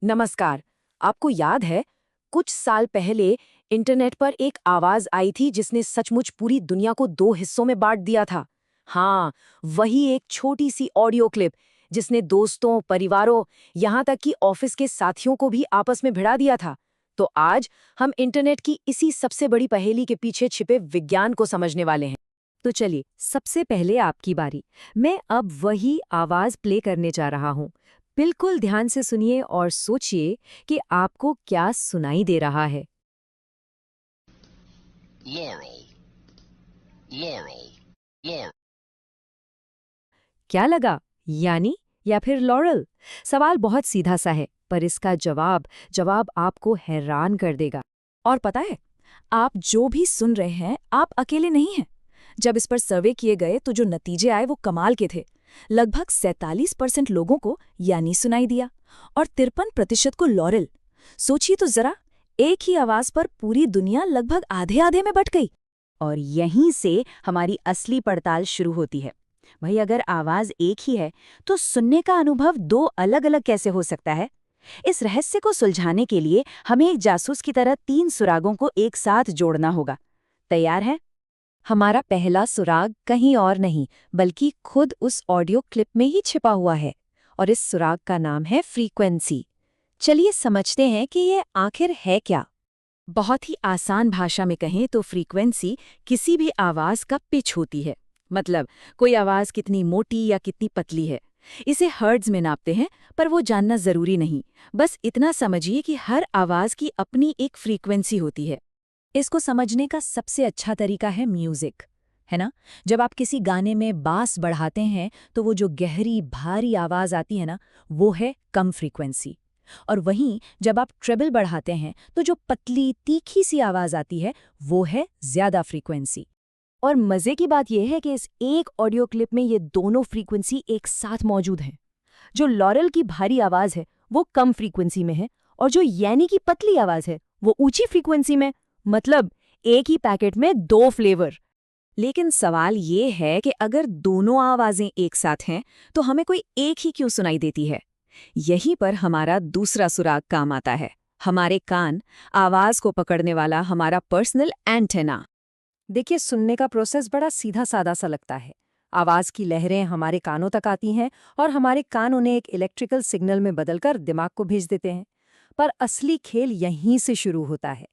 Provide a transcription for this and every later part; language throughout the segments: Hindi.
नमस्कार। आपको याद है, कुछ साल पहले इंटरनेट पर एक आवाज आई थी जिसने सचमुच पूरी दुनिया को दो हिस्सों में बांट दिया था। हाँ, वही एक छोटी सी ऑडियो क्लिप जिसने दोस्तों, परिवारों, यहाँ तक कि ऑफिस के साथियों को भी आपस में भिड़ा दिया था। तो आज हम इंटरनेट की इसी सबसे बड़ी पहेली के पीछे छिपे विज्ञान को समझने वाले हैं। तो चलिए, सबसे पहले आपकी बारी। मैं अब वही आवाज प्ले करने जा रहा हूँ। बिल्कुल ध्यान से सुनिए और सोचिए कि आपको क्या सुनाई दे रहा है। Laurel, Laurel, Laurel. क्या लगा? यानी या फिर लॉरल? सवाल बहुत सीधा सा है, पर इसका जवाब आपको हैरान कर देगा। और पता है, आप जो भी सुन रहे हैं, आप अकेले नहीं हैं। जब इस पर सर्वे किए गए तो जो नतीजे आए वो कमाल के थे। लगभग 47% लोगों को यानी सुनाई दिया और 53% को लॉरेल। सोचिए तो जरा, एक ही आवाज पर पूरी दुनिया लगभग आधे आधे में बट गई। और यहीं से हमारी असली पड़ताल शुरू होती है। भाई, अगर आवाज एक ही है तो सुनने का अनुभव दो अलग अलग कैसे हो सकता है? इस रहस्य को सुलझाने के लिए हमें एक जासूस की तरह तीन सुरागों को एक साथ जोड़ना होगा। तैयार है? हमारा पहला सुराग कहीं और नहीं, बल्कि खुद उस ऑडियो क्लिप में ही छिपा हुआ है, और इस सुराग का नाम है फ्रीक्वेंसी। चलिए समझते हैं कि ये आखिर है क्या। बहुत ही आसान भाषा में कहें तो फ्रीक्वेंसी किसी भी आवाज का पिच होती है। मतलब कोई आवाज कितनी मोटी या कितनी पतली है, इसे हर्ट्ज में नापते हैं, पर वो जानना जरूरी नहीं। बस इतना समझिए कि हर आवाज की अपनी एक फ्रीक्वेंसी होती है। इसको समझने का सबसे अच्छा तरीका है म्यूजिक, है ना? जब आप किसी गाने में बास बढ़ाते हैं तो वो जो गहरी भारी आवाज आती है ना, वो है कम फ्रीक्वेंसी। और वहीं जब आप ट्रेबल बढ़ाते हैं तो जो पतली तीखी सी आवाज आती है, वो है ज्यादा फ्रीक्वेंसी। और मजे की बात यह है कि इस एक ऑडियो क्लिप में ये दोनों फ्रीक्वेंसी एक साथ मौजूद हैं। जो लॉरेल की भारी आवाज है वो कम फ्रीक्वेंसी में है, और जो यानी की पतली आवाज है वो ऊंची फ्रीक्वेंसी में। मतलब एक ही पैकेट में दो फ्लेवर। लेकिन सवाल ये है कि अगर दोनों आवाजें एक साथ हैं तो हमें कोई एक ही क्यों सुनाई देती है? यहीं पर हमारा दूसरा सुराग काम आता है, हमारे कान, आवाज को पकड़ने वाला हमारा पर्सनल एंटेना। देखिए, सुनने का प्रोसेस बड़ा सीधा सादा सा लगता है। आवाज की लहरें हमारे कानों तक आती हैं और हमारे कान उन्हें एक इलेक्ट्रिकल सिग्नल में बदलकर दिमाग को भेज देते हैं। पर असली खेल यहीं से शुरू होता है।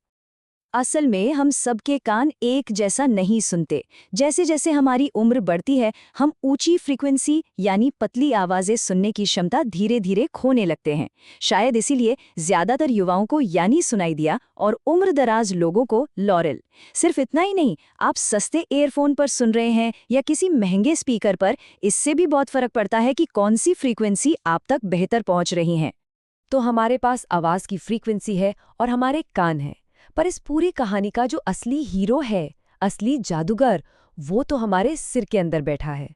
असल में हम सबके कान एक जैसा नहीं सुनते। जैसे जैसे हमारी उम्र बढ़ती है, हम ऊंची फ्रीक्वेंसी यानी पतली आवाजें सुनने की क्षमता धीरे धीरे खोने लगते हैं। शायद इसीलिए ज्यादातर युवाओं को यानी सुनाई दिया और उम्रदराज लोगों को लॉरेल। सिर्फ इतना ही नहीं, आप सस्ते ईयरफोन पर सुन रहे हैं या किसी महंगे स्पीकर पर, इससे भी बहुत फर्क पड़ता है कि कौन सी फ्रीक्वेंसी आप तक बेहतर पहुंच रही है। तो हमारे पास आवाज की फ्रीक्वेंसी है और हमारे कान हैं। पर इस पूरी कहानी का जो असली हीरो है, असली जादूगर, वो तो हमारे सिर के अंदर बैठा है।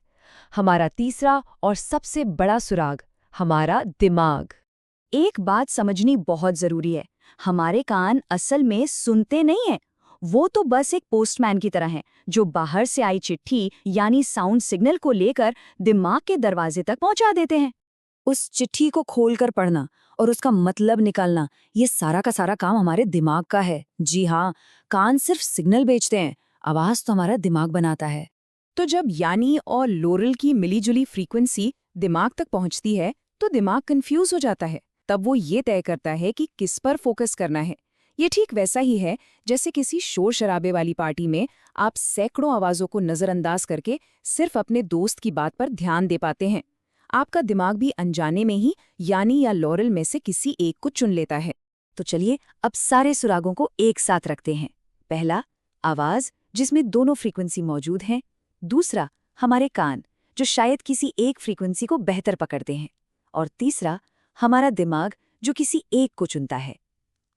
हमारा तीसरा और सबसे बड़ा सुराग, हमारा दिमाग। एक बात समझनी बहुत जरूरी है, हमारे कान असल में सुनते नहीं हैं। वो तो बस एक पोस्टमैन की तरह हैं, जो बाहर से आई चिट्ठी यानी साउंड सिग्नल को लेकर दिमाग के दरवाजे तक पहुंचा देते हैं। उस चिट्ठी को खोलकर पढ़ना और उसका मतलब निकालना, ये सारा का सारा काम हमारे दिमाग का है। जी हाँ, कान सिर्फ सिग्नल भेजते हैं, आवाज तो हमारा दिमाग बनाता है। तो जब यानी और लोरल की मिलीजुली फ्रीक्वेंसी दिमाग तक पहुंचती है तो दिमाग कंफ्यूज हो जाता है। तब वो ये तय करता है कि किस पर फोकस करना है। ये ठीक वैसा ही है जैसे किसी शोर शराबे वाली पार्टी में आप सैकड़ों आवाजों को नजरअंदाज करके सिर्फ अपने दोस्त की बात पर ध्यान दे पाते हैं। आपका दिमाग भी अनजाने में ही यानी या लॉरेल में से किसी एक को चुन लेता है। तो चलिए अब सारे सुरागों को एक साथ रखते हैं। पहला, आवाज जिसमें दोनों फ्रीक्वेंसी मौजूद हैं। दूसरा, हमारे कान, जो शायद किसी एक फ्रीक्वेंसी को बेहतर पकड़ते हैं। और तीसरा, हमारा दिमाग, जो किसी एक को चुनता है।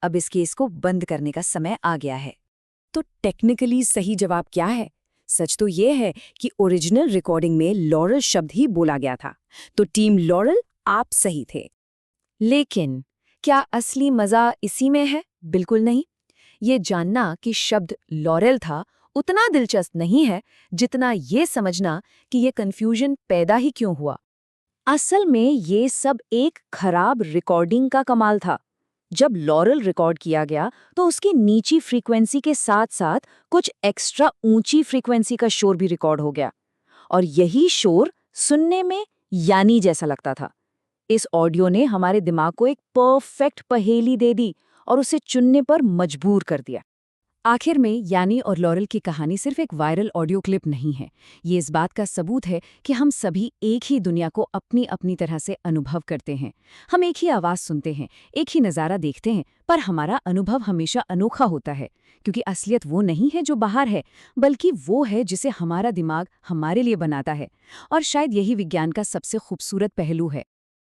अब इस केस को बंद करने का समय आ गया है। तो टेक्निकली सही जवाब क्या है? सच तो ये है कि ओरिजिनल रिकॉर्डिंग में लॉरेल शब्द ही बोला गया था। तो टीम लॉरेल, आप सही थे। लेकिन क्या असली मजा इसी में है? बिल्कुल नहीं। ये जानना कि शब्द लॉरेल था उतना दिलचस्प नहीं है जितना ये समझना कि ये कंफ्यूजन पैदा ही क्यों हुआ। असल में ये सब एक खराब रिकॉर्डिंग का कमाल था। जब लॉरल रिकॉर्ड किया गया तो उसकी नीची फ्रीक्वेंसी के साथ साथ कुछ एक्स्ट्रा ऊंची फ्रीक्वेंसी का शोर भी रिकॉर्ड हो गया, और यही शोर सुनने में यानी जैसा लगता था। इस ऑडियो ने हमारे दिमाग को एक परफेक्ट पहेली दे दी और उसे चुनने पर मजबूर कर दिया। आखिर में यानी और लॉरल की कहानी सिर्फ एक वायरल ऑडियो क्लिप नहीं है। ये इस बात का सबूत है कि हम सभी एक ही दुनिया को अपनी अपनी तरह से अनुभव करते हैं। हम एक ही आवाज़ सुनते हैं, एक ही नज़ारा देखते हैं, पर हमारा अनुभव हमेशा अनोखा होता है, क्योंकि असलियत वो नहीं है जो बाहर है, बल्कि वो है जिसे हमारा दिमाग हमारे लिए बनाता है। और शायद यही विज्ञान का सबसे खूबसूरत पहलू है।